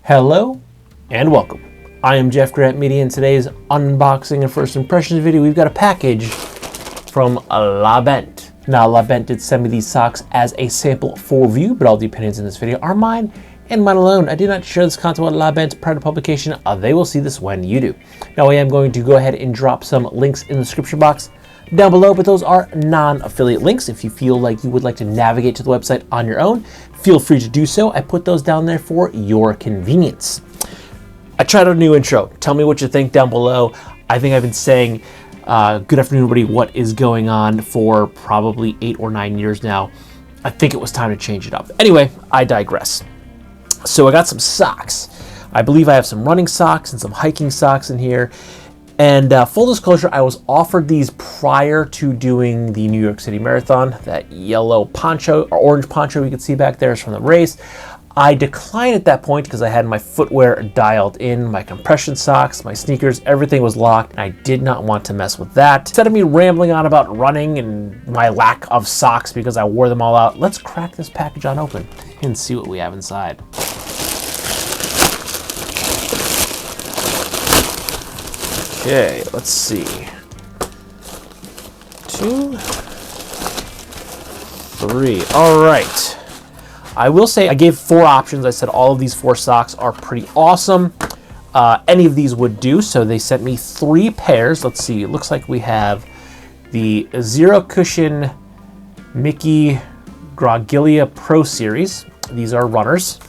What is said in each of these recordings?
Hello and welcome. I am jeffgrantMEDIA. In today's unboxing and first impressions video, we've got a package from LaBent. Now, LaBent did send me these socks as a sample for review, but all the opinions in this video are mine and mine alone. I did not share this content with LaBent prior to publication. They will see this when you do. Now, I am going to go ahead and drop some links in the description box down below, but those are non-affiliate links. If you feel like you would like to navigate to the website on your own, feel free to do so. I put those down there for your convenience. I tried a new intro. Tell me what you think down below. I think I've been saying good afternoon, everybody, what is going on for probably 8 or 9 years now. I think it was time to change it up. Anyway, I digress. So I got some socks. I believe I have some running socks and some hiking socks in here. And full disclosure, I was offered these prior to doing the New York City Marathon. That yellow poncho or orange poncho you can see back there is from the race. I declined at that point because I had my footwear dialed in, my compression socks, my sneakers, everything was locked, and I did not want to mess with that. Instead of me rambling on about running and my lack of socks because I wore them all out, let's crack this package on open and see what we have inside. Okay, let's see. 2, 3. All right. I will say I gave 4 options. I said all of these 4 socks are pretty awesome. Any of these would do, so they sent me 3 pairs. Let's see. It looks like we have the Zero Cushion Mickey Graglia Pro Series. These are runners.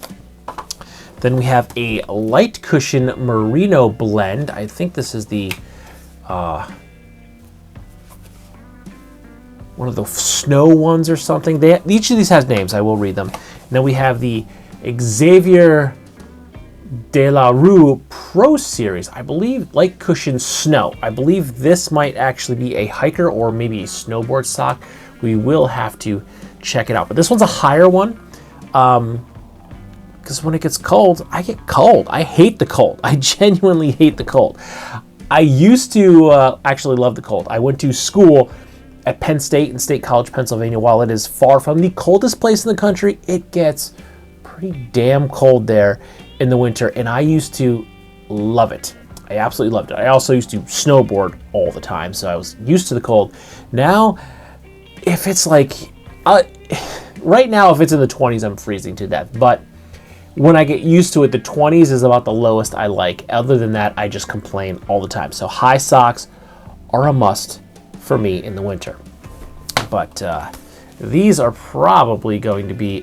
Then we have a light cushion merino blend. I think this is the one of the snow ones or something. Each of these has names. I will read them. And then we have the Xavier de la Rue Pro Series. I believe light cushion snow. I believe this might actually be a hiker or maybe a snowboard sock. We will have to check it out. But this one's a higher one. Because when it gets cold, I get cold. I hate the cold. I genuinely hate the cold. I used to actually love the cold. I went to school at Penn State in State College, Pennsylvania. While it is far from the coldest place in the country, it gets pretty damn cold there in the winter, and I used to love it. I absolutely loved it. I also used to snowboard all the time, so I was used to the cold. Now, if it's like, right now, if it's in the 20s, I'm freezing to death, but when I get used to it, the 20s is about the lowest I like. Other than that, I just complain all the time. So high socks are a must for me in the winter. But these are probably going to be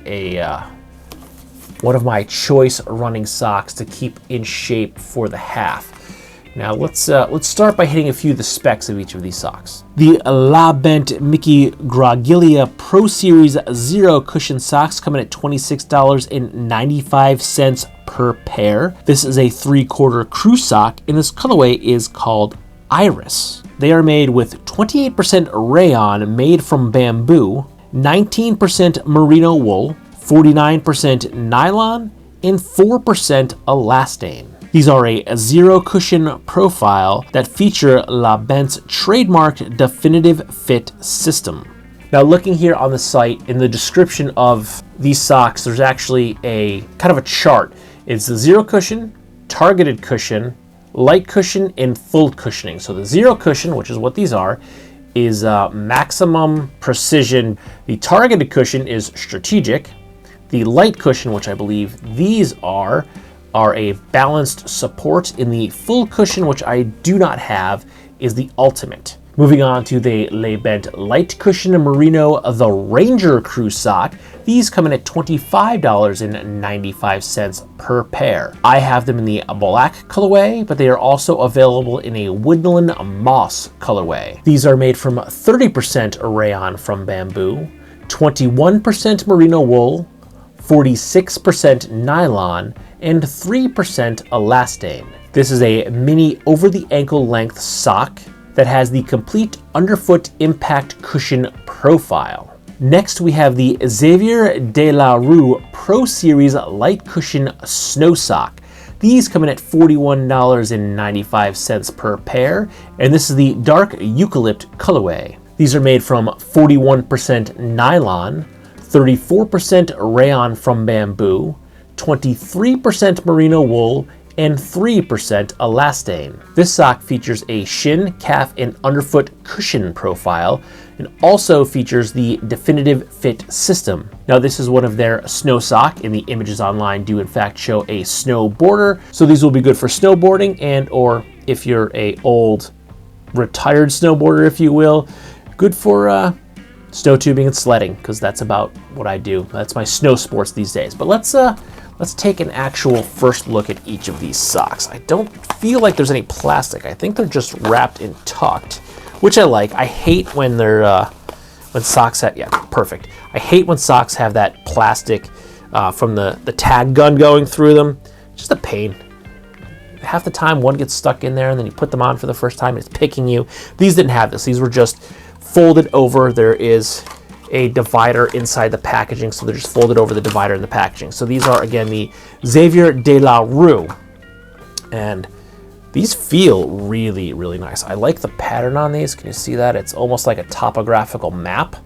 one of my choice running socks to keep in shape for the half. Now let's start by hitting a few of the specs of each of these socks. The LaBent Mickey Graglia Pro Series Zero Cushion socks come in at $26.95 per pair. This is a 3/4 crew sock, and this colorway is called Iris. They are made with 28% rayon made from bamboo, 19% merino wool, 49% nylon, and 4% elastane. These are a zero cushion profile that feature LaBent's trademarked definitive fit system. Now, looking here on the site, in the description of these socks, there's actually a kind of a chart. It's the zero cushion, targeted cushion, light cushion, and full cushioning. So the zero cushion, which is what these are, is maximum precision. The targeted cushion is strategic. The light cushion, which I believe these are a balanced support, in the full cushion, which I do not have, is the ultimate. Moving on to the LaBent light cushion merino, the Ranger Crew sock. These come in at $25.95 per pair. I have them in the black colorway, but they are also available in a woodland moss colorway. These are made from 30% rayon from bamboo, 21% merino wool, 46% nylon, and 3% elastane. This is a mini over-the-ankle length sock that has the complete underfoot impact cushion profile. Next, we have the Xavier de la Rue Pro Series light cushion snow sock. These come in at $41.95 per pair, and this is the dark eucalypt colorway. These are made from 41% nylon, 34% rayon from bamboo, 23% merino wool, and 3% elastane. This sock features a shin, calf, and underfoot cushion profile, and also features the Definitive Fit system. Now, this is one of their snow sock, and the images online do in fact show a snow border, so these will be good for snowboarding and or if you're a old retired snowboarder, if you will, good for snow tubing and sledding, because that's about what I do. That's my snow sports these days. But let's take an actual first look at each of these socks. I don't feel like there's any plastic. I think they're just wrapped and tucked, which I like. I hate when they're when socks have, yeah, perfect. I hate when socks have that plastic from the tag gun going through them. Just a pain. Half the time one gets stuck in there and then you put them on for the first time and it's picking you. These didn't have this. These were just folded over. There is a divider inside the packaging, so they're just folded over the divider in the packaging. So these are, again, the Xavier de la Rue, and these feel really, really nice. I like the pattern on these. Can you see that? It's almost like a topographical map,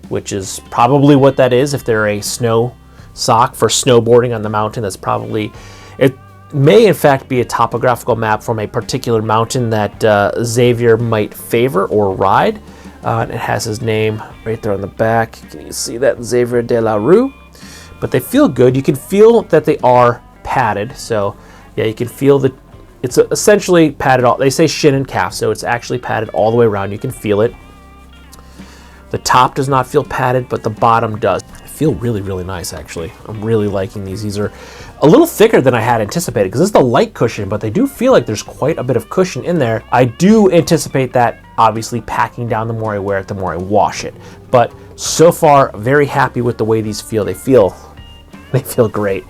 which is probably what that is. If they're a snow sock for snowboarding on the mountain, that's probably, it may in fact be a topographical map from a particular mountain that Xavier might favor or ride. And it has his name right there on the back. Can you see that? Xavier de la Rue. But they feel good. You can feel that they are padded. So yeah, you can feel that it's essentially padded all. They say shin and calf, so it's actually padded all the way around. You can feel it. The top does not feel padded, but the bottom does. They feel really, really nice, actually. I'm really liking these. These are a little thicker than I had anticipated, because this is the light cushion, but they do feel like there's quite a bit of cushion in there. I do anticipate that obviously packing down the more I wear it, the more I wash it. But so far, very happy with the way these feel. They feel great.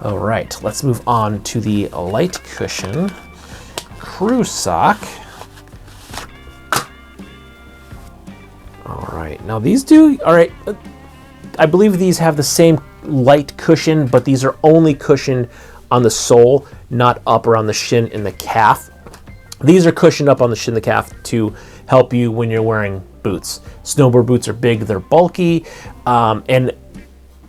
All right, let's move on to the light cushion crew sock. All right, now these do, all right, I believe these have the same light cushion, but these are only cushioned on the sole, not up around the shin and the calf. These are cushioned up on the shin and the calf to help you when you're wearing boots. Snowboard boots are big, they're bulky, and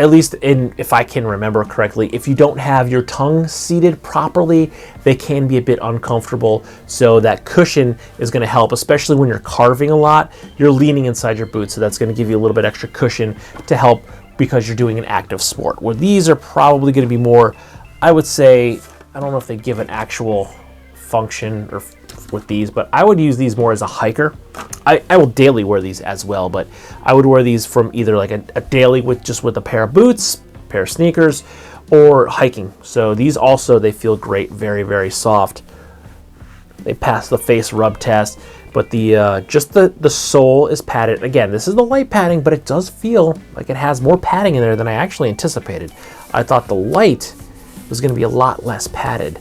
at least if I can remember correctly, if you don't have your tongue seated properly, they can be a bit uncomfortable. So that cushion is going to help, especially when you're carving a lot. You're leaning inside your boots, so that's going to give you a little bit extra cushion to help because you're doing an active sport. Where these are probably going to be more, I would say, I don't know if they give an actual function or with these, but I would use these more as a hiker. I will daily wear these as well, but I would wear these from either like a daily with a pair of boots, pair of sneakers, or hiking. So these also, they feel great, very, very soft. They pass the face rub test, but just the sole is padded. Again, this is the light padding, but it does feel like it has more padding in there than I actually anticipated. I thought the light was going to be a lot less padded.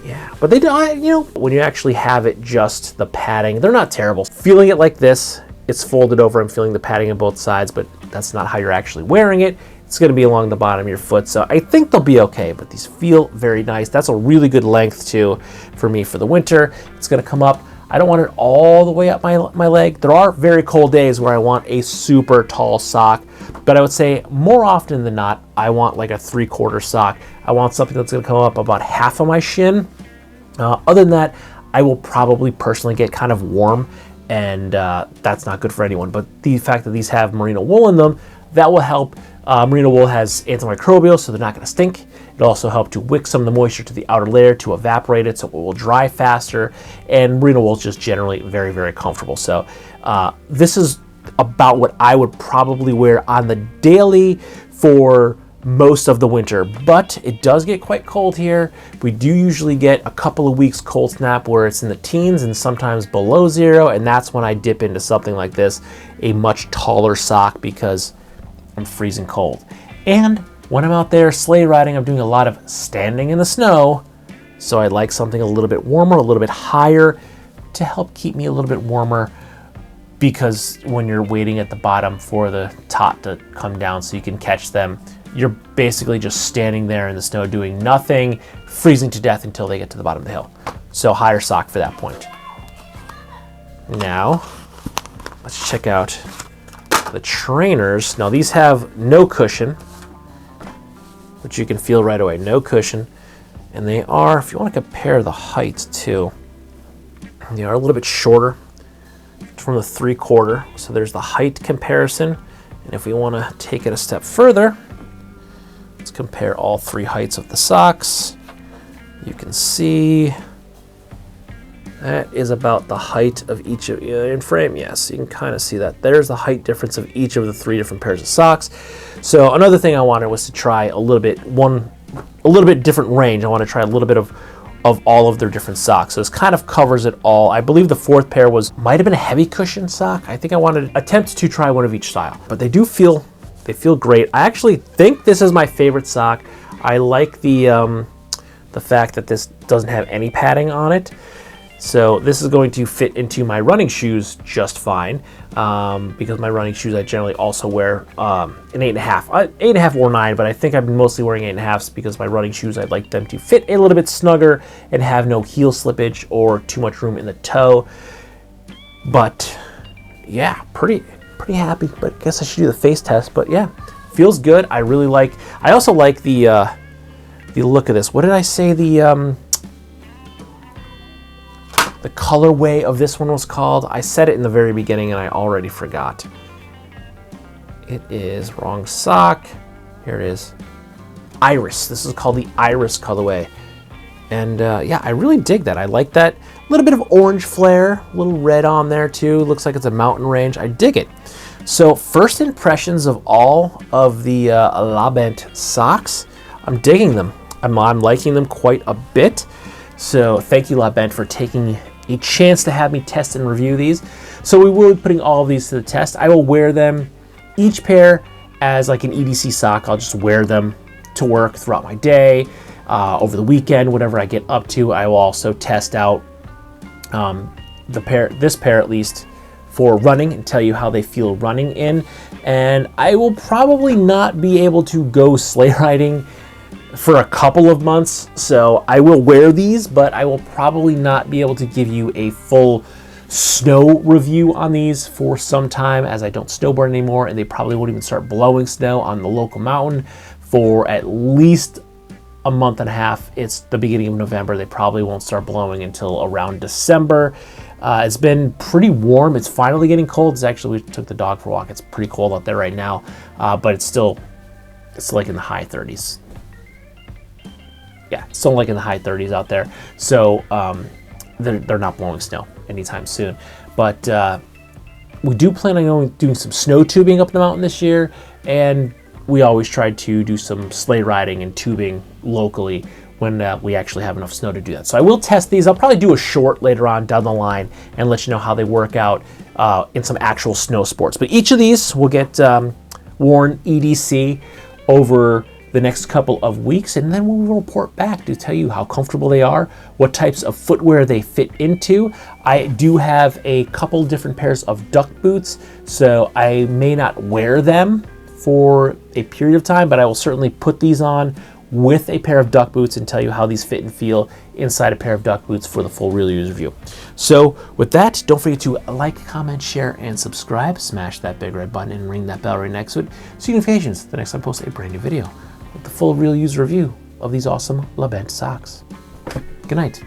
Yeah, but they do, you know, when you actually have it, just the padding, they're not terrible. Feeling it like this, it's folded over. I'm feeling the padding on both sides, but that's not how you're actually wearing it. It's going to be along the bottom of your foot, so I think they'll be okay, but these feel very nice. That's a really good length, too, for me for the winter. It's going to come up. I don't want it all the way up my leg. There are very cold days where I want a super tall sock, but I would say more often than not, I want like a 3/4 sock. I want something that's going to come up about half of my shin. Other than that, I will probably personally get kind of warm, and that's not good for anyone. But the fact that these have merino wool in them, that will help. Merino wool has antimicrobial, so they're not going to stink. It'll also help to wick some of the moisture to the outer layer to evaporate it, so it will dry faster. And merino wool is just generally very, very comfortable. So this is about what I would probably wear on the daily for most of the winter, but it does get quite cold here. We do usually get a couple of weeks cold snap where it's in the teens and sometimes below 0, and that's when I dip into something like this, a much taller sock, because I'm freezing cold. And when I'm out there sleigh riding, I'm doing a lot of standing in the snow, so I like something a little bit warmer, a little bit higher, to help keep me a little bit warmer, because when you're waiting at the bottom for the top to come down so you can catch them, you're basically just standing there in the snow doing nothing, freezing to death until they get to the bottom of the hill. So higher sock for that point. Now, let's check out the trainers. Now these have no cushion. which you can feel right away. No cushion. And they are, if you want to compare the height too, they are a little bit shorter from the 3/4. So there's the height comparison. And if we want to take it a step further, let's compare all 3 heights of the socks. You can see that is about the height of each of in frame. Yes, you can kind of see that. There's the height difference of each of the 3 different pairs of socks. So another thing I wanted was to try a little bit different range. I want to try a little bit of all of their different socks. So this kind of covers it all. I believe the 4th pair might have been a heavy cushion sock. I think I wanted to attempt to try one of each style, but they feel great. I actually think this is my favorite sock. I like the fact that this doesn't have any padding on it. So this is going to fit into my running shoes just fine, because my running shoes I generally also wear an 8.5. 8.5 or 9, but I think I'm mostly wearing 8.5s because my running shoes, I'd like them to fit a little bit snugger and have no heel slippage or too much room in the toe. But yeah, pretty happy, but I guess I should do the face test. But yeah, feels good. I also like the look of this. What did I say the colorway of this one was called? I said it in the very beginning and I already forgot. It is wrong sock. Here it is. Iris. This is called the Iris colorway. And yeah, I really dig that. I like that little bit of orange flare, a little red on there too. Looks like it's a mountain range. I dig it. So first impressions of all of the LaBent socks, I'm digging them. I'm liking them quite a bit. So thank you, LaBent, for taking a chance to have me test and review these. So we will be putting all of these to the test. I will wear them, each pair, as like an EDC sock. I'll just wear them to work throughout my day, over the weekend, whatever I get up to. I will also test out this pair at least, for running and tell you how they feel running in. And I will probably not be able to go sleigh riding for a couple of months, so I will wear these, but I will probably not be able to give you a full snow review on these for some time, as I don't snowboard anymore, and they probably won't even start blowing snow on the local mountain for at least a month and a half. It's the beginning of November. They probably won't start blowing until around December. It's been pretty warm. It's finally getting cold. We took the dog for a walk. It's pretty cold out there right now, but it's like in the high 30s. Yeah, still like in the high 30s out there. So they're not blowing snow anytime soon. But we do plan on doing some snow tubing up the mountain this year, and we always try to do some sleigh riding and tubing locally when we actually have enough snow to do that. So I will test these. I'll probably do a short later on down the line and let you know how they work out in some actual snow sports. But each of these will get worn EDC over the next couple of weeks, and then we'll report back to tell you how comfortable they are, what types of footwear they fit into. I do have a couple different pairs of duck boots, so I may not wear them for a period of time, but I will certainly put these on with a pair of duck boots and tell you how these fit and feel inside a pair of duck boots for the full real use review. So with that, don't forget to like, comment, share, and subscribe. Smash that big red button and ring that bell right next to it so you get notifications the next time I post a brand new video with the full real use review of these awesome LaBent socks. Good night.